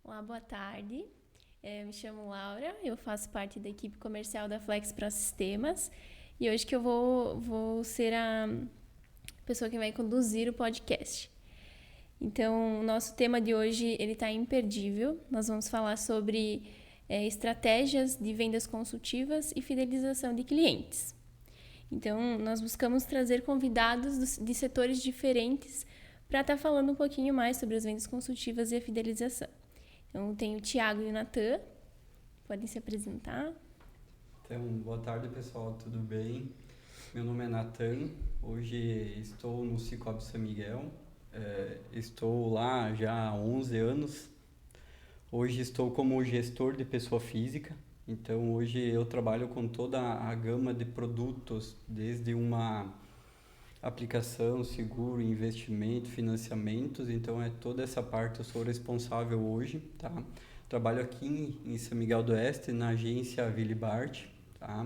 Olá, boa tarde. Me chamo Laura, eu faço parte da equipe comercial da Flex Pro Sistemas e hoje que eu vou ser a pessoa que vai conduzir o podcast. Então, o nosso tema de hoje ele está imperdível. Nós vamos falar sobre estratégias de vendas consultivas e fidelização de clientes. Então, nós buscamos trazer convidados de setores diferentes para estar falando um pouquinho mais sobre as vendas consultivas e a fidelização. Então, tem o Thiago e o Natan, podem se apresentar. Então, boa tarde, pessoal, tudo bem? Meu nome é Natan, hoje estou no Cicobi São Miguel, estou lá já há 11 anos. Hoje estou como gestor de pessoa física, então hoje eu trabalho com toda a gama de produtos, desde uma aplicação, seguro, investimento, financiamentos, então é toda essa parte eu sou responsável hoje, tá? Trabalho aqui em São Miguel do Oeste, na agência Willy Bart, tá?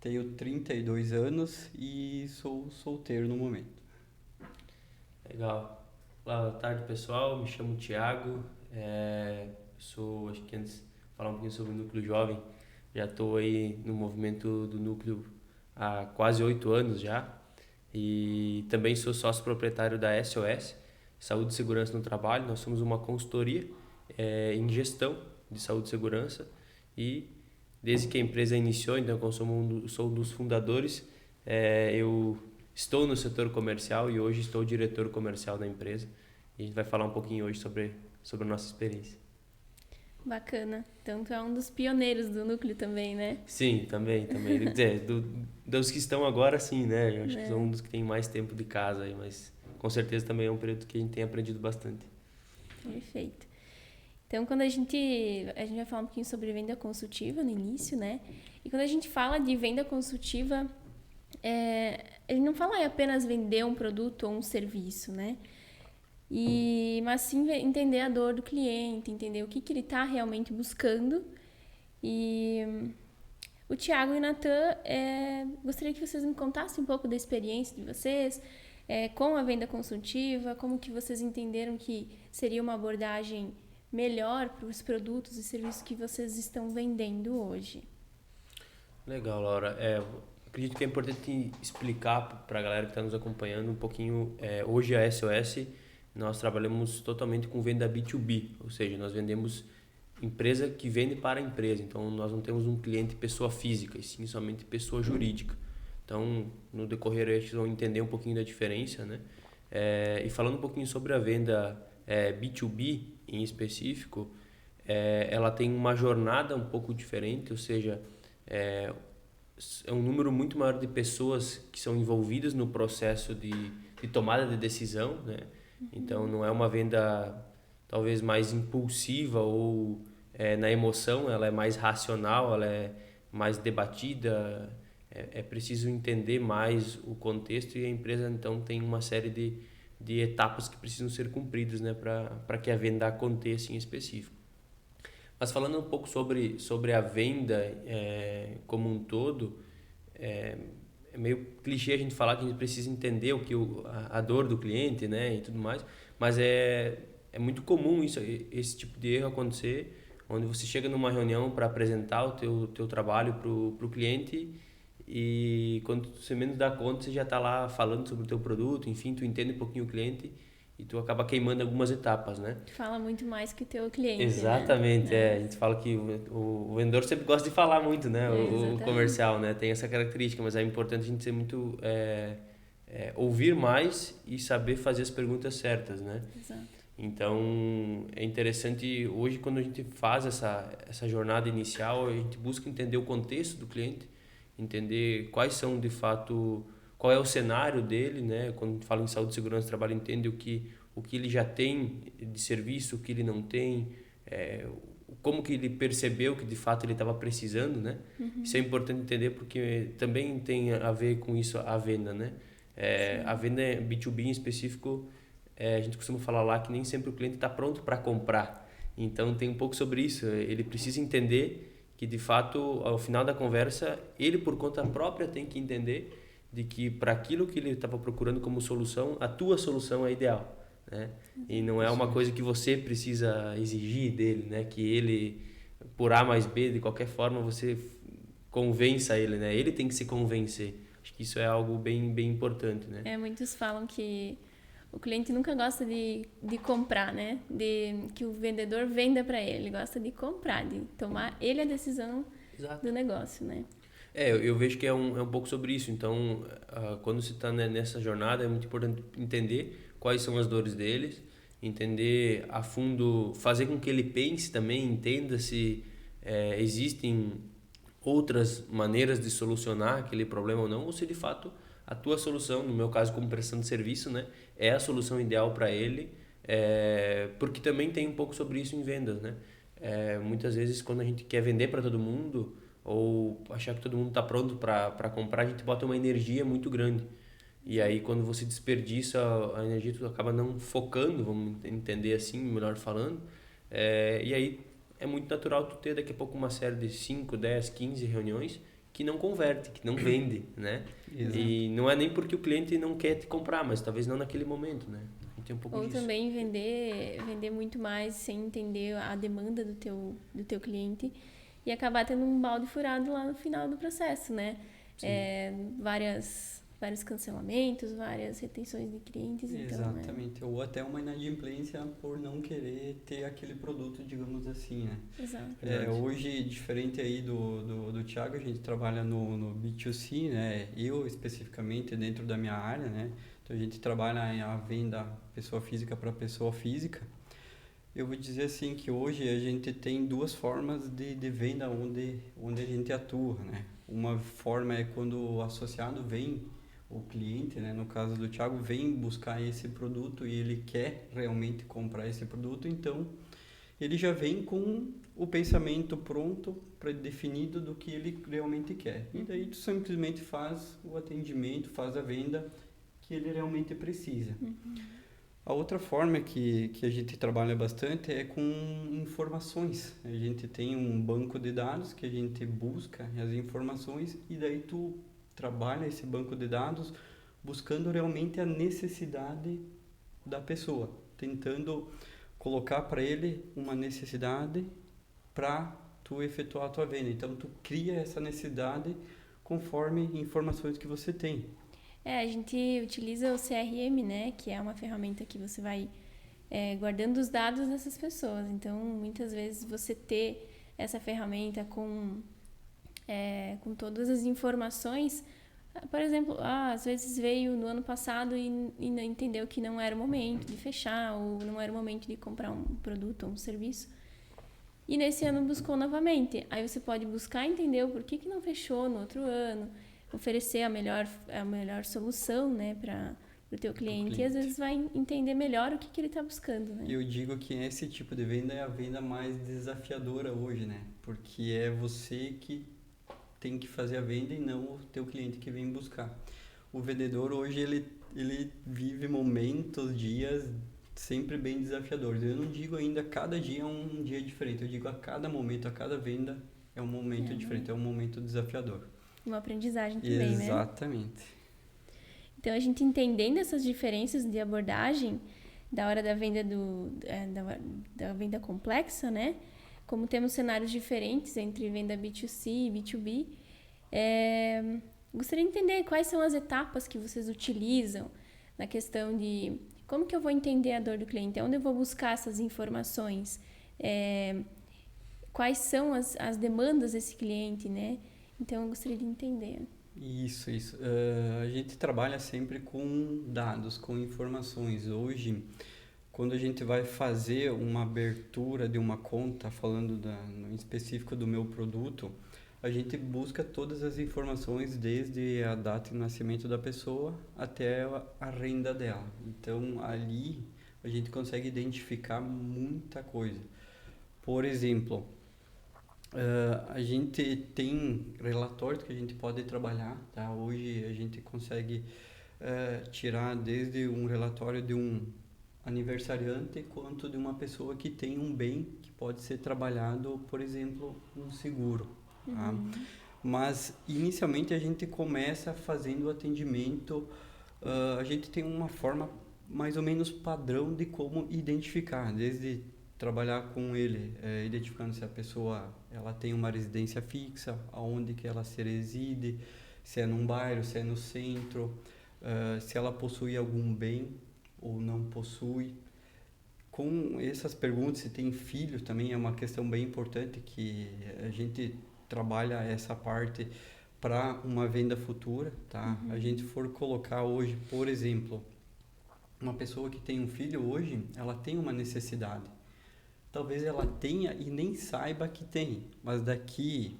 Tenho 32 anos e sou solteiro no momento. Legal. Olá, boa tarde, pessoal. Me chamo Thiago. Acho que antes de falar um pouquinho sobre o Núcleo Jovem, já estou aí no movimento do Núcleo há quase 8 anos já. E também sou sócio proprietário da SOS, Saúde e Segurança no Trabalho. Nós somos uma consultoria em gestão de saúde e segurança e desde que a empresa iniciou, então eu sou um dos fundadores, eu estou no setor comercial e hoje estou diretor comercial da empresa e a gente vai falar um pouquinho hoje sobre a nossa experiência. Bacana. Então, tu é um dos pioneiros do núcleo também, né? Sim, também. Quer dizer, dos que estão agora, sim, né? Eu acho que são um dos que tem mais tempo de casa aí, mas com certeza também é um período que a gente tem aprendido bastante. Perfeito. Então, quando a gente vai falar um pouquinho sobre venda consultiva no início, né? E quando a gente fala de venda consultiva, ele não fala apenas vender um produto ou um serviço, né? Mas sim entender a dor do cliente, entender o que ele está realmente buscando. E o Thiago e o Natan, gostaria que vocês me contassem um pouco da experiência de vocês com a venda consultiva, como que vocês entenderam que seria uma abordagem melhor para os produtos e serviços que vocês estão vendendo hoje. Legal, Laura. Acredito que é importante explicar para a galera que está nos acompanhando um pouquinho. Hoje a SOS, nós trabalhamos totalmente com venda B2B, ou seja, nós vendemos empresa que vende para a empresa. Então, nós não temos um cliente pessoa física, e sim somente pessoa jurídica. Então, no decorrer, a gente vai entender um pouquinho da diferença, né? E falando um pouquinho sobre a venda B2B em específico, ela tem uma jornada um pouco diferente, ou seja, é um número muito maior de pessoas que são envolvidas no processo de tomada de decisão, né? Então, não é uma venda talvez mais impulsiva ou na emoção, ela é mais racional, ela é mais debatida, é preciso entender mais o contexto e a empresa então tem uma série de etapas que precisam ser cumpridas, né, para que a venda aconteça em específico. Mas falando um pouco sobre a venda como um todo, é meio clichê a gente falar que a gente precisa entender a dor do cliente, né, e tudo mais, mas é muito comum esse tipo de erro acontecer, onde você chega numa reunião para apresentar o teu trabalho para o cliente e quando você menos dá conta, você já está lá falando sobre o teu produto, enfim, tu entende um pouquinho o cliente e tu acaba queimando algumas etapas, né? Fala muito mais que o teu cliente, exatamente, né? a gente fala que o vendedor sempre gosta de falar muito, né? O comercial, né? Tem essa característica, mas é importante a gente ser muito... ouvir mais e saber fazer as perguntas certas, né? Exato. Então, é interessante, hoje quando a gente faz essa jornada inicial, a gente busca entender o contexto do cliente, entender quais são de fato, qual é o cenário dele, né? Quando a gente fala em saúde e segurança do trabalho, entende o que ele já tem de serviço, o que ele não tem, como que ele percebeu que de fato ele estava precisando, né? Uhum. Isso é importante entender porque também tem a ver com isso a venda, né? A venda B2B em específico, a gente costuma falar lá que nem sempre o cliente está pronto para comprar. Então tem um pouco sobre isso, ele precisa entender que de fato ao final da conversa ele por conta própria tem que entender de que para aquilo que ele estava procurando como solução, a tua solução é ideal. né? E não é uma coisa que você precisa exigir dele, né? Que ele, por A mais B, de qualquer forma, você convença ele, né? Ele tem que se convencer. Acho que isso é algo bem importante, né? Muitos falam que o cliente nunca gosta de comprar, né? De que o vendedor venda para ele. Ele gosta de comprar, de tomar ele a decisão Exato. do negócio, né? Eu vejo que é um pouco sobre isso. Então, quando você está nessa jornada, é muito importante entender quais são as dores deles, entender a fundo, fazer com que ele pense também, entenda se existem outras maneiras de solucionar aquele problema ou não, ou se de fato a tua solução, no meu caso como prestando serviço, né, é a solução ideal para ele, porque também tem um pouco sobre isso em vendas, né? Muitas vezes quando a gente quer vender para todo mundo ou achar que todo mundo está pronto para comprar, a gente bota uma energia muito grande. E aí quando você desperdiça a energia, tu acaba não focando, vamos entender assim, melhor falando, e aí é muito natural tu ter daqui a pouco uma série de 5, 10, 15 reuniões que não converte, que não vende, né? Exato. E não é nem porque o cliente não quer te comprar, mas talvez não naquele momento, né? A gente tem um pouco Ou disso. também vender muito mais sem entender a demanda do teu cliente e acabar tendo um balde furado lá no final do processo, né? Vários cancelamentos, várias retenções de clientes. Exatamente. Então, Ou até uma inadimplência por não querer ter aquele produto, digamos assim, né? Exato. Hoje, diferente aí do Thiago, a gente trabalha no B2C, né? Eu, especificamente, dentro da minha área, né? Então, a gente trabalha a venda pessoa física para pessoa física. Eu vou dizer assim que hoje a gente tem duas formas de venda onde a gente atua, né? Uma forma é quando o associado vem, o cliente, né, no caso do Thiago, vem buscar esse produto e ele quer realmente comprar esse produto, então ele já vem com o pensamento pronto, pré-definido do que ele realmente quer. E daí tu simplesmente faz o atendimento, faz a venda que ele realmente precisa. A outra forma que a gente trabalha bastante é com informações. A gente tem um banco de dados que a gente busca as informações e daí tu trabalha esse banco de dados buscando realmente a necessidade da pessoa, tentando colocar para ele uma necessidade para tu efetuar a tua venda. Então tu cria essa necessidade conforme informações que você tem. A gente utiliza o CRM, né, que é uma ferramenta que você vai guardando os dados dessas pessoas. Então, muitas vezes você ter essa ferramenta com todas as informações, por exemplo, às vezes veio no ano passado e entendeu que não era o momento de fechar ou não era o momento de comprar um produto ou um serviço. E nesse ano buscou novamente. Aí você pode buscar entender o porquê que não fechou no outro ano, oferecer a melhor solução, né, para o teu cliente. E às vezes vai entender melhor o que ele está buscando, né? Eu digo que esse tipo de venda é a venda mais desafiadora hoje, né? Porque é você que tem que fazer a venda e não o teu cliente que vem buscar. O vendedor hoje ele vive momentos, dias sempre bem desafiadores. Eu não digo ainda cada dia é um dia diferente, eu digo a cada momento, a cada venda é um momento diferente, é um momento desafiador. Uma aprendizagem também, né? Exatamente. Então, a gente entendendo essas diferenças de abordagem da hora da venda da venda complexa, né? Como temos cenários diferentes entre venda B2C e B2B, gostaria de entender quais são as etapas que vocês utilizam na questão de como que eu vou entender a dor do cliente, onde eu vou buscar essas informações, quais são as demandas desse cliente, né? Então, eu gostaria de entender. Isso. A gente trabalha sempre com dados, com informações. Hoje, quando a gente vai fazer uma abertura de uma conta, falando em específico do meu produto, a gente busca todas as informações desde a data de nascimento da pessoa até a renda dela. Então, ali a gente consegue identificar muita coisa. Por exemplo, a gente tem relatórios que a gente pode trabalhar, tá? Hoje a gente consegue tirar desde um relatório de um aniversariante quanto de uma pessoa que tem um bem que pode ser trabalhado, por exemplo, um seguro. Tá? Mas inicialmente a gente começa fazendo o atendimento, a gente tem uma forma mais ou menos padrão de como identificar, desde trabalhar com ele, identificando se a pessoa ela tem uma residência fixa, aonde que ela se reside, se é num bairro, se é no centro, se ela possui algum bem ou não possui. Com essas perguntas, se tem filho, também é uma questão bem importante que a gente trabalha essa parte para uma venda futura, tá? A gente for colocar hoje, por exemplo, uma pessoa que tem um filho hoje, ela tem uma necessidade. Talvez ela tenha e nem saiba que tem, mas daqui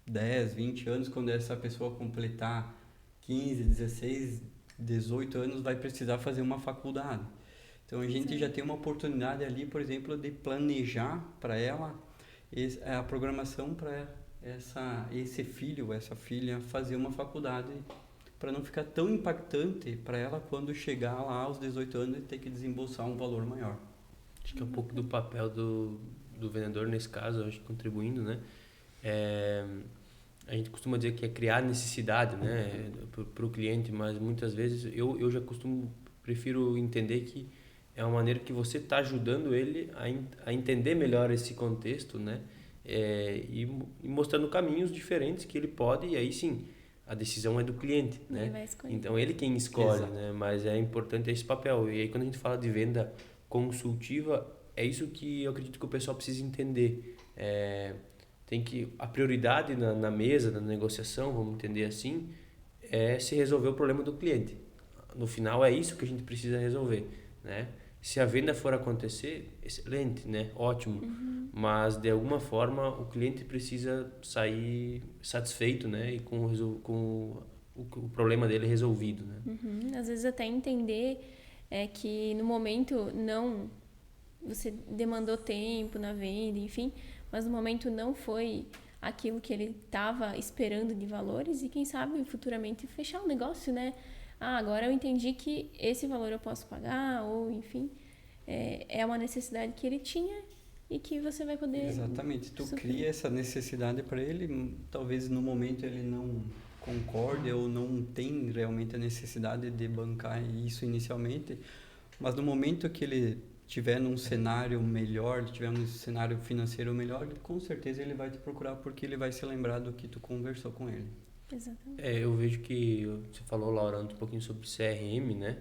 10, 20 anos, quando essa pessoa completar 15, 16, 18 anos, vai precisar fazer uma faculdade. Então a gente já tem uma oportunidade ali, por exemplo, de planejar para ela a programação para esse filho, essa filha fazer uma faculdade, para não ficar tão impactante para ela quando chegar lá aos 18 anos e ter que desembolsar um valor maior. Acho que é um pouco do papel do vendedor nesse caso, acho que contribuindo, né? A gente costuma dizer que é criar necessidade, né, para o cliente, mas muitas vezes eu já prefiro entender que é uma maneira que você está ajudando ele a entender melhor esse contexto, né? E mostrando caminhos diferentes que ele pode, e aí sim, a decisão é do cliente, né? Ele vai escolher. Então ele quem escolhe, Exato. né? Mas é importante esse papel. E aí quando a gente fala de venda consultiva, é isso que eu acredito que o pessoal precisa entender. Tem que a prioridade na mesa, na negociação, vamos entender assim, é se resolver o problema do cliente. No final é isso que a gente precisa resolver, né? Se a venda for acontecer, excelente, né? Ótimo. Mas de alguma forma o cliente precisa sair satisfeito, né? E com o problema dele resolvido, né? Às vezes até entender que no momento não você demandou tempo na venda, enfim, mas no momento não foi aquilo que ele estava esperando de valores, e quem sabe futuramente fechar um negócio, né? Agora eu entendi que esse valor eu posso pagar, ou enfim, é uma necessidade que ele tinha e que você vai poder... Exatamente, tu suprir. cria essa necessidade para ele, talvez no momento ele não concorde ou não tem realmente a necessidade de bancar isso inicialmente, mas no momento que ele tiver num cenário melhor, tiver num cenário financeiro melhor, com certeza ele vai te procurar, porque ele vai se lembrar do que tu conversou com ele. Exatamente. Eu vejo que você falou, Laura, um pouquinho sobre CRM, né?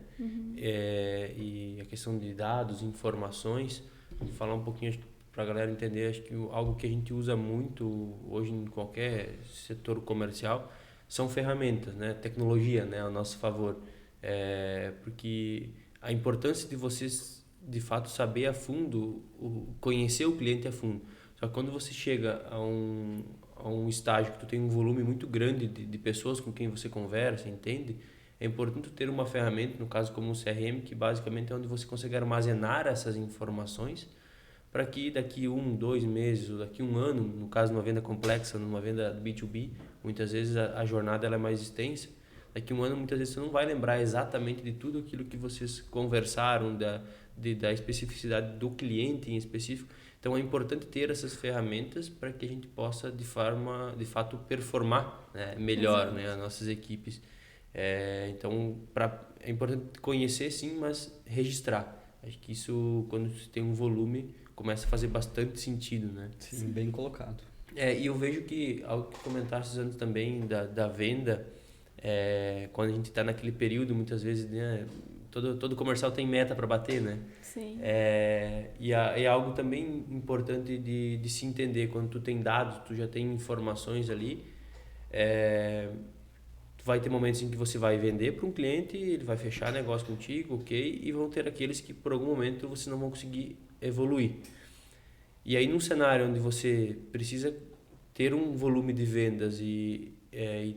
E a questão de dados, informações. Vou falar um pouquinho para a galera entender, acho que algo que a gente usa muito hoje em qualquer setor comercial são ferramentas, né? Tecnologia, né? A nosso favor. Porque a importância de vocês, de fato, saber a fundo, conhecer o cliente a fundo. Só que quando você chega a um estágio que tu tem um volume muito grande de pessoas com quem você conversa, entende? É importante ter uma ferramenta, no caso como o CRM, que basicamente é onde você consegue armazenar essas informações para que daqui 1, 2 meses, ou daqui 1 ano, no caso de uma venda complexa, numa venda B2B, muitas vezes a jornada ela é mais extensa. Daqui 1 ano, muitas vezes você não vai lembrar exatamente de tudo aquilo que vocês conversaram, da especificidade do cliente em específico. Então é importante ter essas ferramentas para que a gente possa de fato performar, né, melhor, né, as nossas equipes. Então é importante conhecer sim, mas registrar. Acho que isso, quando você tem um volume, começa a fazer bastante sentido, né? Sim, bem colocado. E eu vejo que algo que comentaste antes também da venda, quando a gente está naquele período, muitas vezes, né, todo comercial tem meta para bater, né? Sim. E é algo também importante de se entender. Quando tu tem dados, tu já tem informações ali, tu vai ter momentos em que você vai vender para um cliente, ele vai fechar negócio contigo, ok? E vão ter aqueles que por algum momento você não vão conseguir evoluir. E aí num cenário onde você precisa ter um volume de vendas e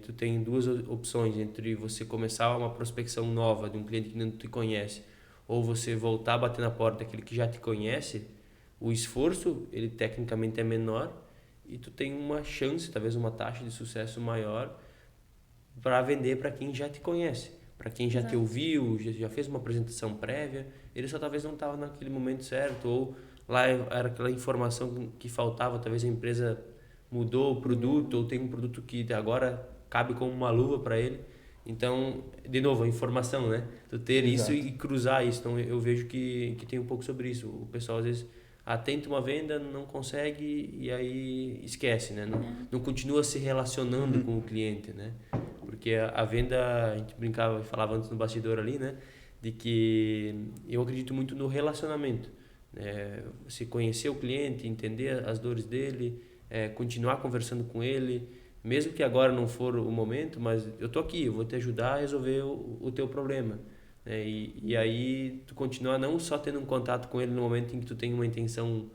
tu tem duas opções entre você começar uma prospecção nova de um cliente que não te conhece, ou você voltar a bater na porta daquele que já te conhece, o esforço, ele tecnicamente é menor e tu tem uma chance, talvez uma taxa de sucesso maior para vender para quem já te conhece, para quem já te ouviu, já fez uma apresentação prévia, ele só talvez não estava naquele momento certo, ou lá era aquela informação que faltava, talvez a empresa mudou o produto, ou tem um produto que agora cabe como uma luva para ele. Então, de novo, a informação, né? Tu ter isso Exato. e cruzar isso. Então, eu vejo que tem um pouco sobre isso. O pessoal, às vezes, tenta uma venda, não consegue e aí esquece, né? Não continua se relacionando com o cliente, né? Porque a venda, a gente brincava e falava antes no bastidor ali, né? De que eu acredito muito no relacionamento. Você conhecer o cliente, entender as dores dele, continuar conversando com ele, mesmo que agora não for o momento, mas eu tô aqui, eu vou te ajudar a resolver o teu problema, né? E aí tu continuar não só tendo um contato com ele no momento em que tu tem uma intenção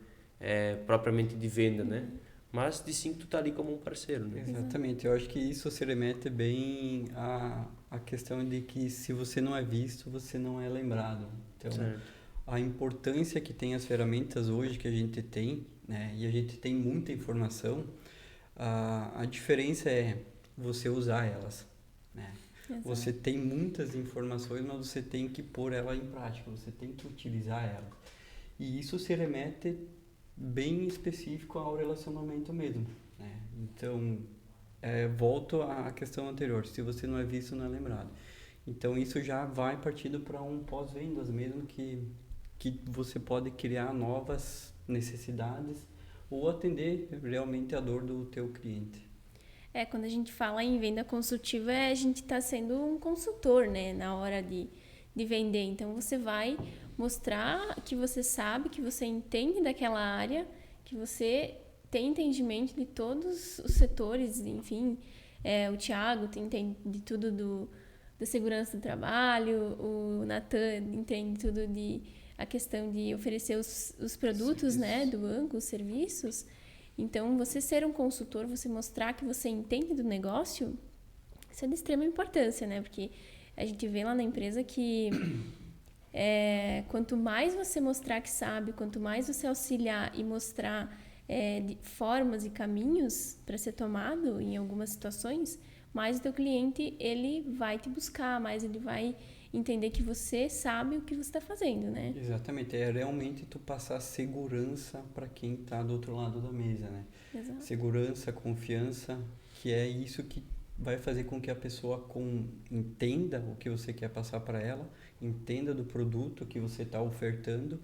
propriamente de venda, né? Mas de sim que tu tá ali como um parceiro, né? Exatamente, eu acho que isso se remete bem à questão de que se você não é visto, você não é lembrado. Então, Certo. a importância que tem as ferramentas hoje que a gente tem, né, e a gente tem muita informação, a diferença é você usar elas, né? Exato. Você tem muitas informações, mas você tem que pôr ela em prática, você tem que utilizar elas. E isso se remete bem específico ao relacionamento mesmo, né? Então, volto à questão anterior, se você não é visto, não é lembrado. Então, isso já vai partindo para um pós-vendas mesmo, que você pode criar novas necessidades ou atender realmente a dor do teu cliente. Quando a gente fala em venda consultiva, a gente está sendo um consultor, né, na hora de vender. Então, você vai mostrar que você sabe, que você entende daquela área, que você tem entendimento de todos os setores, enfim. O Thiago tem de tudo da segurança do trabalho, o Natan entende tudo a questão de oferecer os produtos, né, do banco, os serviços. Então, você ser um consultor, você mostrar que você entende do negócio, isso é de extrema importância, né? Porque a gente vê lá na empresa que quanto mais você mostrar que sabe, quanto mais você auxiliar e mostrar de formas e caminhos para ser tomado em algumas situações, mais o teu cliente ele vai te buscar, mais ele vai entender que você sabe o que você está fazendo, né? Exatamente, é realmente tu passar segurança para quem está do outro lado da mesa, né? Exato. Segurança, confiança, que é isso que vai fazer com que a pessoa entenda o que você quer passar para ela, entenda do produto que você está ofertando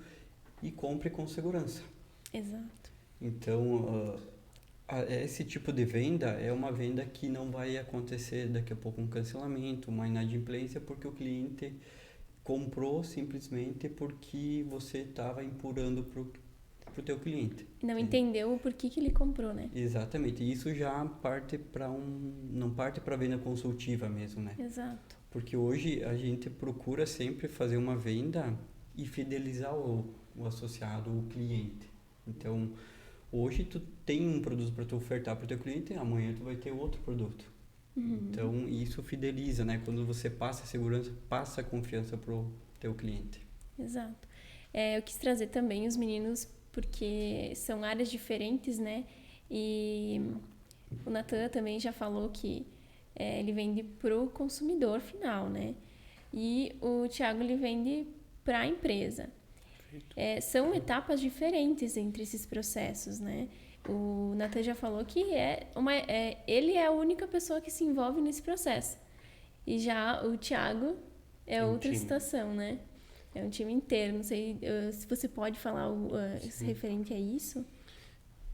e compre com segurança. Exato. Então, esse tipo de venda é uma venda que não vai acontecer daqui a pouco um cancelamento, uma inadimplência, porque o cliente comprou simplesmente porque você estava empurrando para o teu cliente. Não entendeu o porquê que ele comprou, né? Exatamente. Isso já parte para não parte para venda consultiva mesmo, né? Exato. Porque hoje a gente procura sempre fazer uma venda e fidelizar o associado, o cliente. Então, hoje tu tem um produto para tu ofertar para o teu cliente, amanhã tu vai ter outro produto. Então, isso fideliza, né? Quando você passa a segurança, passa a confiança pro teu cliente. Exato. Eu quis trazer também os meninos porque são áreas diferentes, né? E o Natan também já falou que ele vende pro consumidor final, né? E o Thiago, ele vende para a empresa. São etapas diferentes entre esses processos, né? O Natan já falou que ele é a única pessoa que se envolve nesse processo. E já o Thiago é outra situação, né? É um time inteiro. Não sei se você pode falar algo referente a isso.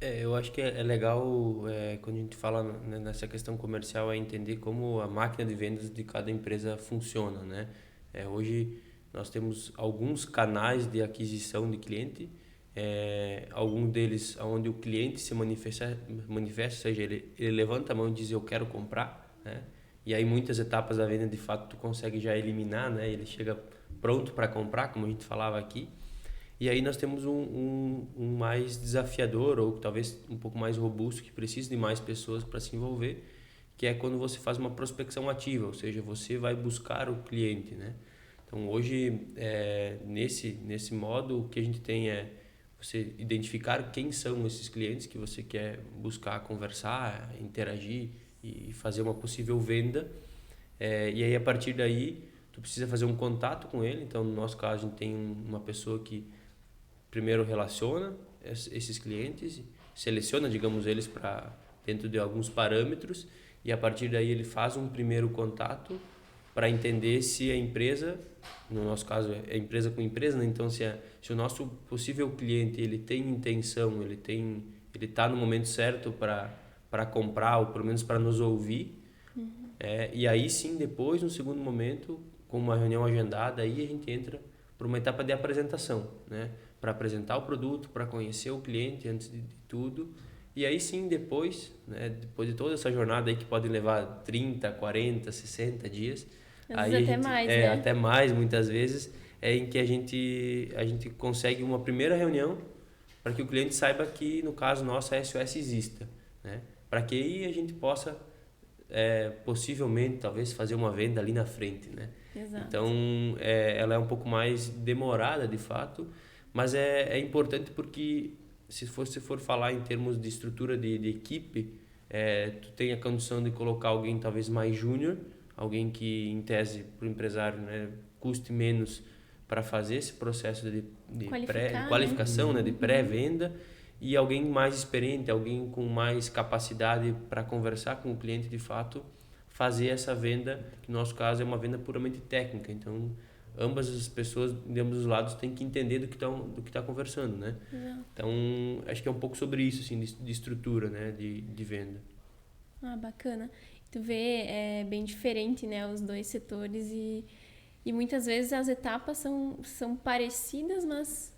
Eu acho que é legal quando a gente fala nessa questão comercial é entender como a máquina de vendas de cada empresa funciona, né? Hoje nós temos alguns canais de aquisição de cliente, algum deles onde o cliente se manifesta, ou seja, ele levanta a mão e diz eu quero comprar, né? E aí muitas etapas da venda de fato tu consegue já eliminar, né? Ele chega pronto para comprar, como a gente falava aqui. E aí nós temos um mais desafiador ou talvez um pouco mais robusto que precisa de mais pessoas para se envolver, que é quando você faz uma prospecção ativa, ou seja, você vai buscar o cliente, né? Então hoje nesse modo o que a gente tem é você identificar quem são esses clientes que você quer buscar conversar, interagir e fazer uma possível venda. E aí a partir daí tu precisa fazer um contato com ele. Então no nosso caso a gente tem uma pessoa que primeiro relaciona esses clientes, seleciona, digamos, eles para dentro de alguns parâmetros e a partir daí ele faz um primeiro contato para entender se a empresa, no nosso caso é empresa com empresa, né? Então se o nosso possível cliente ele tem intenção, ele está no momento certo para comprar ou pelo menos para nos ouvir, e aí sim depois no segundo momento com uma reunião agendada aí a gente entra para uma etapa de apresentação, né? Para apresentar o produto, para conhecer o cliente antes de tudo. E aí sim, depois, né, depois de toda essa jornada aí que pode levar 30, 40, 60 dias, Às vezes até mais, né? até mais muitas vezes, é em que a gente consegue uma primeira reunião para que o cliente saiba que, no caso nosso, a SOS exista, né? Para que aí a gente possa, possivelmente, talvez, fazer uma venda ali na frente, né? Exato. Então, ela é um pouco mais demorada, de fato, mas é importante porque se você for falar em termos de estrutura de equipe, tu tem a condição de colocar alguém talvez mais júnior, alguém que em tese para o empresário, né, custe menos para fazer esse processo de qualificação, né, de pré-venda, e alguém mais experiente, alguém com mais capacidade para conversar com o cliente de fato, fazer essa venda, que no nosso caso é uma venda puramente técnica. Então ambas as pessoas de ambos os lados têm que entender do que tá conversando, né? Então acho que é um pouco sobre isso, assim, de estrutura, né, de venda. Bacana. Tu vê, é bem diferente, né, os dois setores e muitas vezes as etapas são parecidas, mas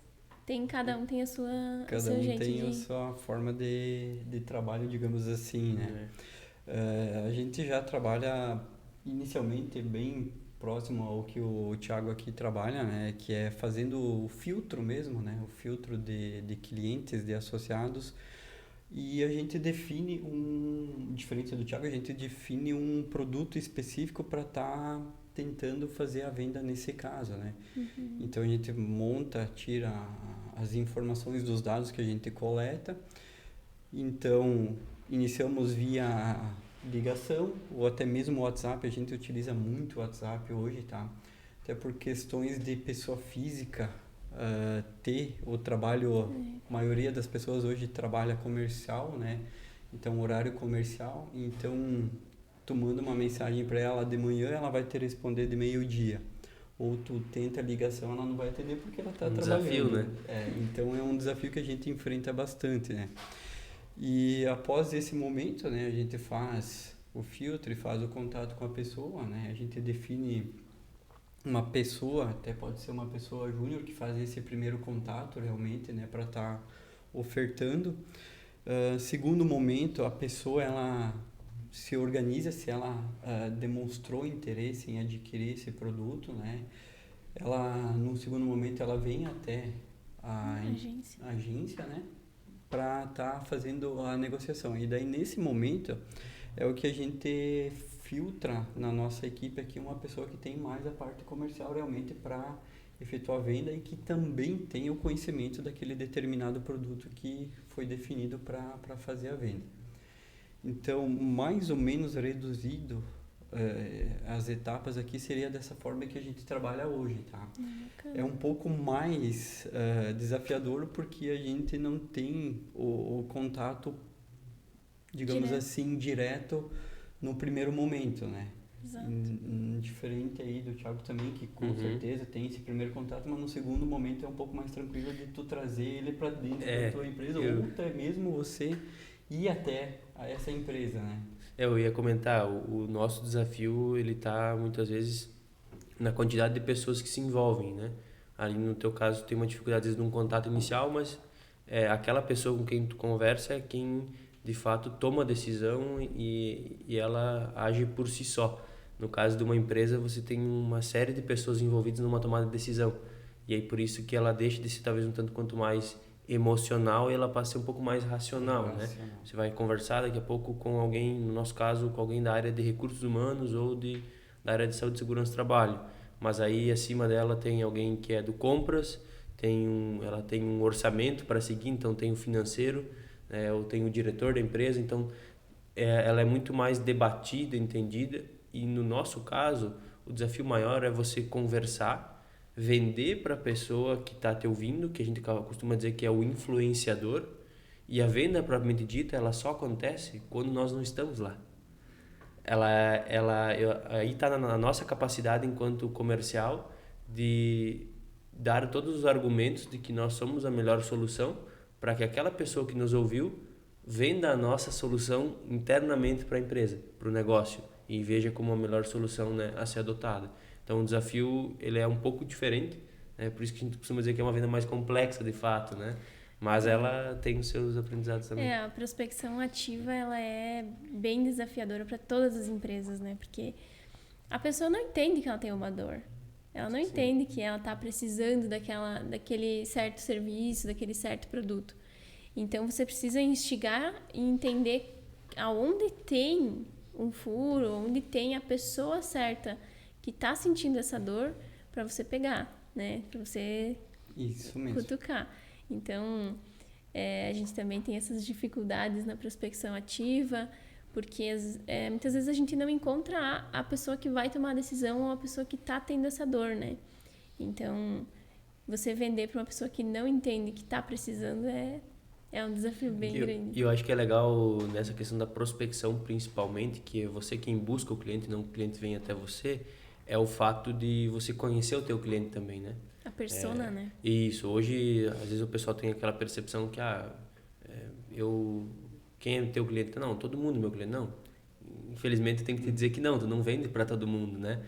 cada um tem a sua Cada um tem a sua forma de trabalho, digamos assim, né? A gente já trabalha inicialmente bem próximo ao que o Thiago aqui trabalha, né? Que é fazendo o filtro mesmo, né? O filtro de clientes, de associados. E a gente define diferente do Thiago, a gente define um produto específico para estar tentando fazer a venda nesse caso, né? Então a gente tira as informações dos dados que a gente coleta. Então iniciamos via ligação ou até mesmo WhatsApp. A gente utiliza muito o WhatsApp hoje, tá? Até por questões de pessoa física ter o trabalho, a maioria das pessoas hoje trabalha comercial, né? Então horário comercial, então tu manda uma mensagem para ela de manhã, ela vai te responder de meio-dia. Ou tu tenta a ligação, ela não vai atender porque ela está trabalhando. Desafio, né? Então é um desafio que a gente enfrenta bastante, né? E após esse momento, né, a gente faz o filtro e faz o contato com a pessoa, né? A gente define uma pessoa, até pode ser uma pessoa júnior que faz esse primeiro contato realmente, né, para estar ofertando. Segundo momento, a pessoa ela se organiza, se ela demonstrou interesse em adquirir esse produto, né? Ela, no segundo momento, ela vem até a agência, né? Para estar fazendo a negociação. E daí, nesse momento, é o que a gente filtra na nossa equipe aqui, uma pessoa que tem mais a parte comercial realmente para efetuar a venda e que também tem o conhecimento daquele determinado produto que foi definido para fazer a venda. Então, mais ou menos reduzido as etapas aqui seria dessa forma que a gente trabalha hoje, tá? É um pouco mais desafiador porque a gente não tem o contato, digamos assim, direto no primeiro momento, né? Exato. Diferente aí do Thiago também, que com certeza tem esse primeiro contato, mas no segundo momento é um pouco mais tranquilo de tu trazer ele para dentro da tua empresa ou até mesmo você ir até essa empresa, né? Eu ia comentar, o nosso desafio, ele tá muitas vezes na quantidade de pessoas que se envolvem, né? Ali no teu caso tem uma dificuldade às vezes num contato inicial, mas aquela pessoa com quem tu conversa é quem de fato toma a decisão e ela age por si só. No caso de uma empresa, você tem uma série de pessoas envolvidas numa tomada de decisão. E aí por isso que ela deixa de ser talvez um tanto quanto mais emocional e ela passa a ser um pouco mais racional, né? Você vai conversar daqui a pouco com alguém, no nosso caso, com alguém da área de recursos humanos ou da área de saúde, segurança e trabalho. Mas aí acima dela tem alguém que é do compras, ela tem um orçamento para seguir, então tem o financeiro, ou tem o diretor da empresa, então ela é muito mais debatida, entendida, e no nosso caso o desafio maior é você conversar, vender para a pessoa que está te ouvindo, que a gente costuma dizer que é o influenciador, e a venda propriamente dita ela só acontece quando nós não estamos lá. aí está na nossa capacidade enquanto comercial de dar todos os argumentos de que nós somos a melhor solução para que aquela pessoa que nos ouviu venda a nossa solução internamente para a empresa, para o negócio, e veja como a melhor solução, né, a ser adotada. Então o desafio ele é um pouco diferente, né? Por isso que a gente costuma dizer que é uma venda mais complexa de fato, né? Mas ela tem os seus aprendizados também. A prospecção ativa ela é bem desafiadora para todas as empresas, né? Porque a pessoa não entende que ela tem uma dor. Ela não entende que ela está precisando daquele certo serviço, daquele certo produto. Então, você precisa instigar e entender aonde tem um furo, onde tem a pessoa certa que está sentindo essa dor para você pegar, né? Para você Isso mesmo. cutucar. Então, a gente também tem essas dificuldades na prospecção ativa, porque muitas vezes a gente não encontra a pessoa que vai tomar a decisão ou a pessoa que está tendo essa dor, né? Então, você vender para uma pessoa que não entende que está precisando é um desafio bem grande. E eu acho que é legal nessa questão da prospecção, principalmente, que é você quem busca o cliente, não o cliente vem até você, é o fato de você conhecer o teu cliente também, né? A persona, né? Isso. Hoje, às vezes o pessoal tem aquela percepção que, quem é teu cliente? Não, todo mundo é meu cliente. Não. Infelizmente, tem que te dizer que não, tu não vende para todo mundo, né?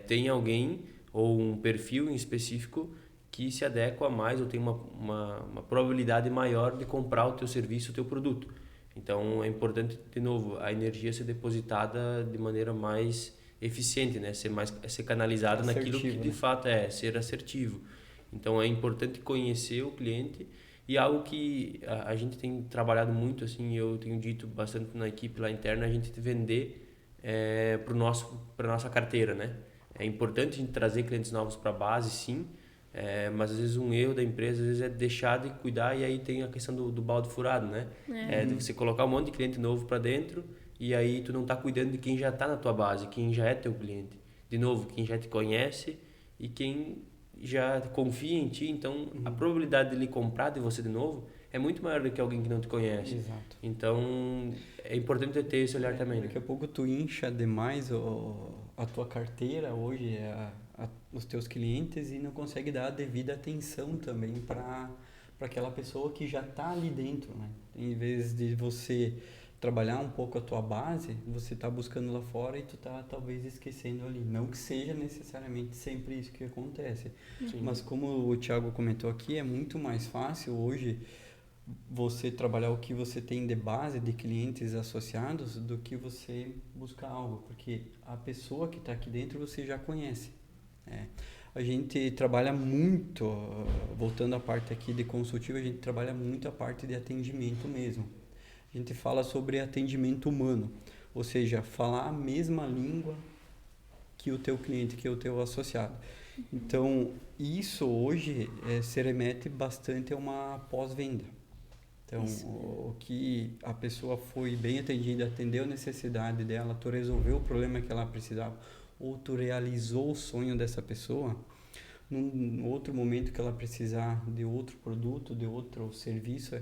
Tem alguém ou um perfil em específico que se adequa mais ou tem uma probabilidade maior de comprar o teu serviço, o teu produto. Então, é importante, de novo, a energia ser depositada de maneira mais eficiente, né? Ser canalizada naquilo que de fato é ser assertivo. Então, é importante conhecer o cliente e algo que a gente tem trabalhado muito, assim, eu tenho dito bastante na equipe lá interna, a gente vender para nossa carteira, né? É importante a gente trazer clientes novos para a base, sim, mas às vezes um erro da empresa às vezes é deixar de cuidar e aí tem a questão do balde furado, né? De você colocar um monte de cliente novo para dentro e aí tu não está cuidando de quem já está na tua base, quem já é teu cliente. De novo, quem já te conhece e quem já confia em ti, então a probabilidade de ele comprar de você de novo é muito maior do que alguém que não te conhece. Exato. Então é importante ter esse olhar também. Daqui a pouco tu incha demais a tua carteira hoje, os teus clientes e não consegue dar a devida atenção também para aquela pessoa que já está ali dentro, né? Em vez de você trabalhar um pouco a tua base, você está buscando lá fora e tu tá talvez esquecendo ali. Não que seja necessariamente sempre isso que acontece. Sim. Mas como o Thiago comentou aqui, é muito mais fácil hoje você trabalhar o que você tem de base de clientes associados do que você buscar algo, porque a pessoa que está aqui dentro você já conhece. A gente trabalha muito, voltando à parte aqui de consultivo, a gente trabalha muito a parte de atendimento mesmo. A gente fala sobre atendimento humano, ou seja, falar a mesma língua que o teu cliente, que o teu associado. Então, isso hoje se remete bastante a uma pós-venda. Então, o que a pessoa foi bem atendida, atendeu a necessidade dela, tu resolveu o problema que ela precisava, ou tu realizou o sonho dessa pessoa, num outro momento que ela precisar de outro produto, de outro serviço,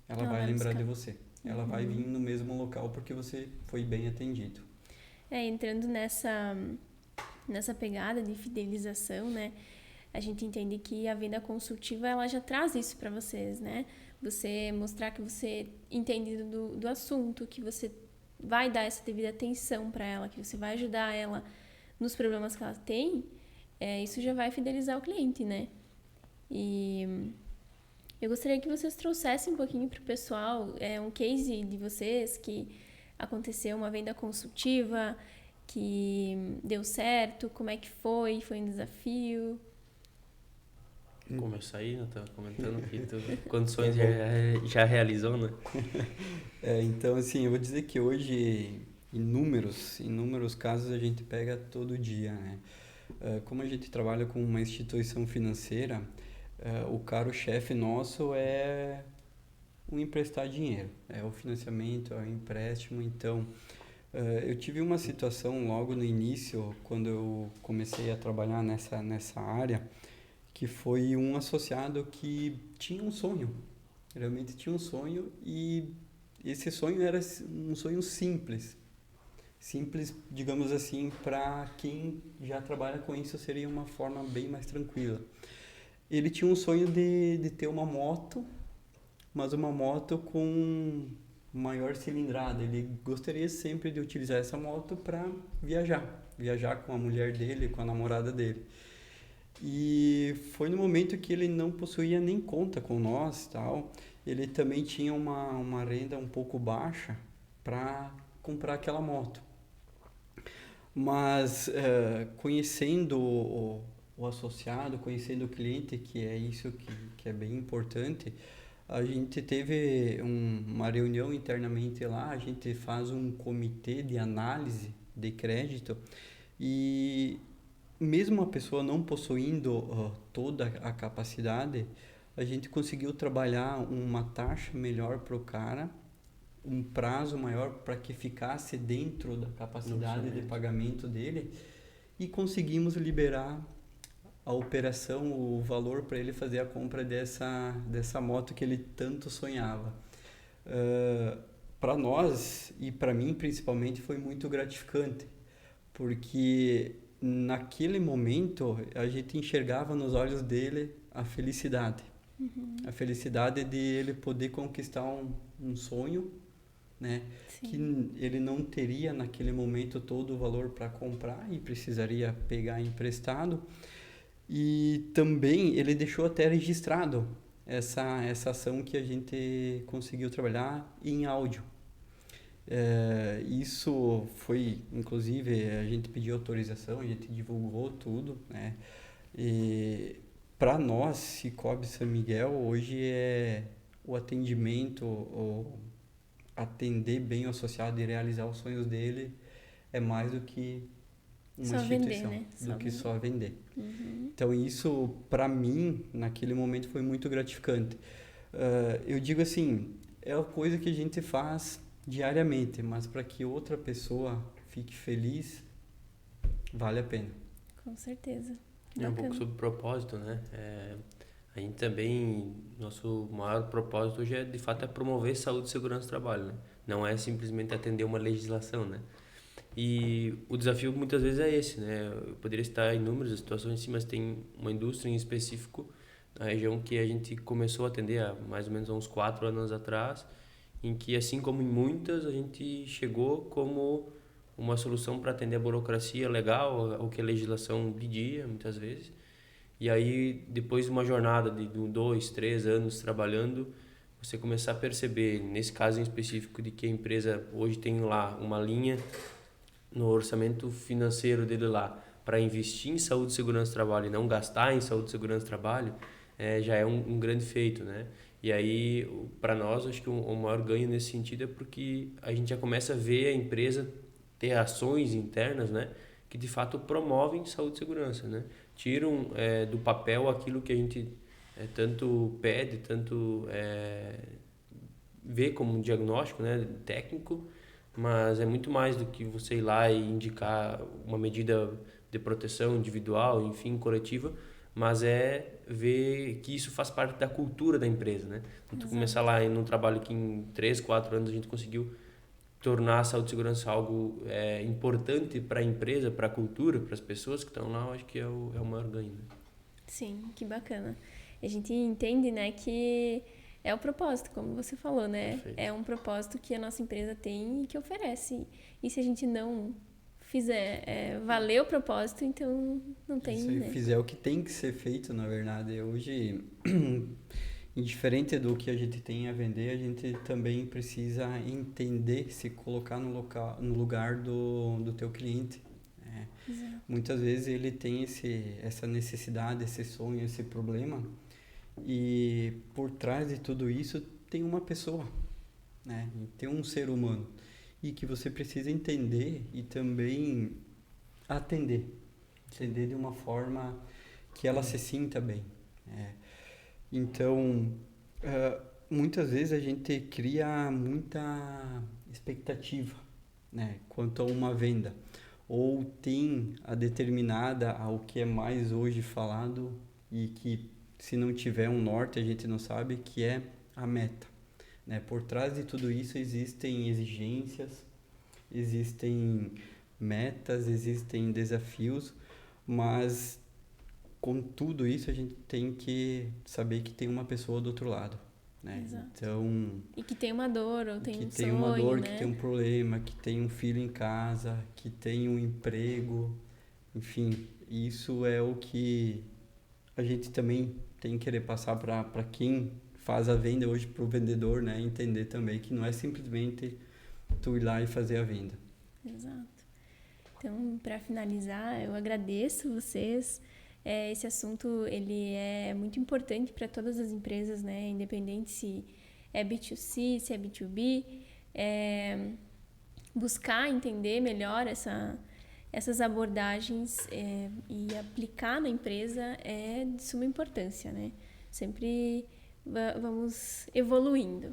ela vai lembrar de você. Ela vai vir no mesmo local porque você foi bem atendido. Entrando nessa pegada de fidelização, né? A gente entende que a venda consultiva, ela já traz isso para vocês, né? Você mostrar que você entende do assunto, que você vai dar essa devida atenção para ela, que você vai ajudar ela nos problemas que ela tem, isso já vai fidelizar o cliente, né? E eu gostaria que vocês trouxessem um pouquinho para o pessoal um case de vocês que aconteceu uma venda consultiva, que deu certo, como é que foi um desafio. Começar aí, né? Tava comentando que tu condições já realizou, né? Então, assim, eu vou dizer que hoje, inúmeros casos a gente pega todo dia, né? Como a gente trabalha com uma instituição financeira, o carro-chefe nosso é o emprestar dinheiro, é o financiamento, é o empréstimo. Então, eu tive uma situação logo no início, quando eu comecei a trabalhar nessa área, que foi um associado que tinha um sonho, realmente tinha um sonho, e esse sonho era um sonho simples simples, digamos assim, para quem já trabalha com isso seria uma forma bem mais tranquila. Ele tinha um sonho de ter uma moto, mas uma moto com maior cilindrada. Ele gostaria sempre de utilizar essa moto para viajar com a mulher dele, com a namorada dele. E foi no momento que ele não possuía nem conta com nós, tal. Ele também tinha uma renda um pouco baixa para comprar aquela moto. Mas conhecendo o associado, conhecendo o cliente, que é isso que é bem importante, a gente teve uma reunião internamente lá, a gente faz um comitê de análise de crédito e mesmo a pessoa não possuindo toda a capacidade, a gente conseguiu trabalhar uma taxa melhor para o cara, um prazo maior para que ficasse dentro da capacidade de pagamento dele e conseguimos liberar a operação, o valor para ele fazer a compra dessa moto que ele tanto sonhava. Para nós e para mim principalmente foi muito gratificante, porque naquele momento a gente enxergava nos olhos dele a felicidade. A felicidade de ele poder conquistar um sonho, né? Sim. Que ele não teria naquele momento todo o valor para comprar e precisaria pegar emprestado. E também ele deixou até registrado essa ação que a gente conseguiu trabalhar em áudio. Isso foi, inclusive, a gente pediu autorização, a gente divulgou tudo, né? E para nós, Cicobi São Miguel, hoje é o atendimento, o atender bem o associado e realizar os sonhos dele é mais do que uma Só instituição, vender, né? do que só vender. Uhum. Então isso, para mim, naquele momento foi muito gratificante. Eu digo assim, é a coisa que a gente faz diariamente, mas para que outra pessoa fique feliz, vale a pena. Com certeza. É um pouco sobre propósito, né? A gente também, nosso maior propósito hoje é, de fato, é promover saúde e segurança do trabalho, né? Não é simplesmente atender uma legislação, né? E o desafio muitas vezes é esse, né? Eu poderia citar inúmeras situações, sim, mas tem uma indústria em específico na região que a gente começou a atender há mais ou menos uns 4 anos atrás, em que, assim como em muitas, a gente chegou como uma solução para atender a burocracia legal, o que a legislação pedia, muitas vezes. E aí, depois de uma jornada de 2, 3 anos trabalhando, você começar a perceber, nesse caso em específico, de que a empresa hoje tem lá uma linha no orçamento financeiro dele lá para investir em saúde e segurança do trabalho e não gastar em saúde e segurança do trabalho, já é um grande feito, né? E aí, para nós, acho que o maior ganho nesse sentido é porque a gente já começa a ver a empresa ter ações internas, né, que de fato promovem saúde e segurança, né? Tiram do papel aquilo que a gente tanto pede, tanto vê como um diagnóstico, né, técnico, mas é muito mais do que você ir lá e indicar uma medida de proteção individual, enfim, coletiva, mas é ver que isso faz parte da cultura da empresa, né? Então, começar lá num trabalho que em 3, 4 anos a gente conseguiu tornar a saúde e segurança algo importante para a empresa, para a cultura, para as pessoas que estão lá, eu acho que é o maior ganho. Né? Sim, que bacana. A gente entende, né, que é o propósito, como você falou, né? Perfeito. É um propósito que a nossa empresa tem e que oferece. E se a gente não fizer valer o propósito, então não tem, Se né? fizer o que tem que ser feito, na verdade, hoje, indiferente do que a gente tem a vender, a gente também precisa entender, se colocar no lugar do teu cliente. Muitas vezes ele tem essa necessidade, esse sonho, esse problema, e por trás de tudo isso tem uma pessoa, né? Tem um ser humano, e que você precisa entender e também atender de uma forma que ela se sinta bem. Então, muitas vezes a gente cria muita expectativa, né, quanto a uma venda, ou tem a determinada ao que é mais hoje falado e que se não tiver um norte a gente não sabe, que é a meta, né? Por trás de tudo isso existem exigências, existem metas, existem desafios, mas com tudo isso a gente tem que saber que tem uma pessoa do outro lado, né? Exato. Então, E que tem uma dor, ou tem que um tem sonho, uma dor, né? que tem um problema, que tem um filho em casa, que tem um emprego, enfim, isso é o que a gente também tem que querer passar para quem faz a venda hoje, para o vendedor, né? Entender também que não é simplesmente tu ir lá e fazer a venda. Exato. Então, para finalizar, eu agradeço vocês. Esse assunto, ele é muito importante para todas as empresas, né? Independente se é B2C, se é B2B. Buscar entender melhor essas abordagens e aplicar na empresa é de suma importância, né? Sempre vamos evoluindo.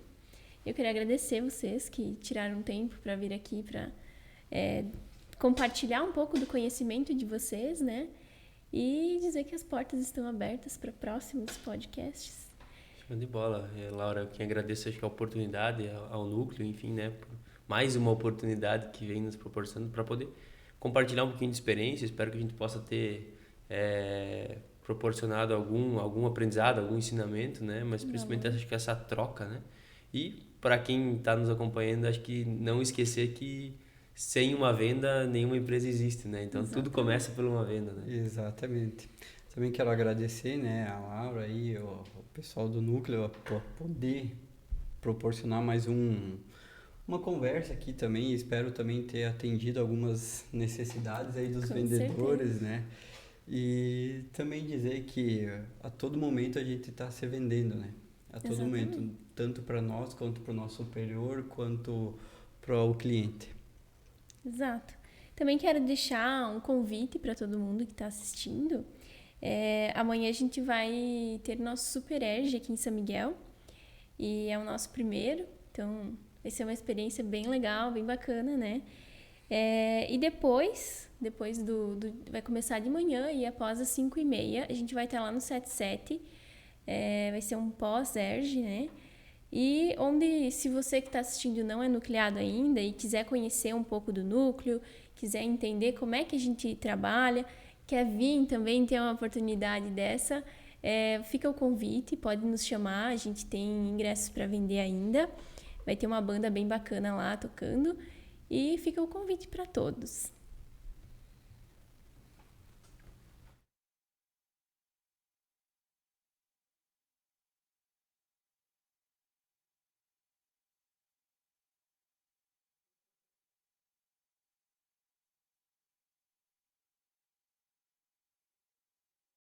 Eu queria agradecer vocês que tiraram tempo para vir aqui para compartilhar um pouco do conhecimento de vocês, né? E dizer que as portas estão abertas para próximos podcasts. Show de bola. Laura, eu que agradeço acho que a oportunidade ao núcleo, enfim, né? Por mais uma oportunidade que vem nos proporcionando para poder compartilhar um pouquinho de experiência. Espero que a gente possa ter proporcionado algum aprendizado, algum ensinamento, né? Mas principalmente acho que essa troca, né? E para quem está nos acompanhando, acho que não esquecer que sem uma venda, nenhuma empresa existe, né? Então, tudo começa por uma venda, né? Exatamente. Também quero agradecer, né, a Laura e o pessoal do Núcleo por poder proporcionar mais uma conversa aqui também. Espero também ter atendido algumas necessidades aí dos vendedores, né? E também dizer que a todo momento a gente está se vendendo, né? A todo momento, tanto para nós, quanto para o nosso superior, quanto para o cliente. Exato. Também quero deixar um convite para todo mundo que está assistindo. Amanhã a gente vai ter nosso Super Erge aqui em São Miguel. E é o nosso primeiro. Então, vai ser uma experiência bem legal, bem bacana, né? E depois vai começar de manhã e após as 5h30, a gente vai estar lá no 77. Vai ser um pós-Erge, né? E onde, se você que está assistindo não é nucleado ainda e quiser conhecer um pouco do núcleo, quiser entender como é que a gente trabalha, quer vir também ter uma oportunidade dessa, fica o convite, pode nos chamar, a gente tem ingressos para vender ainda, vai ter uma banda bem bacana lá tocando e fica o convite para todos.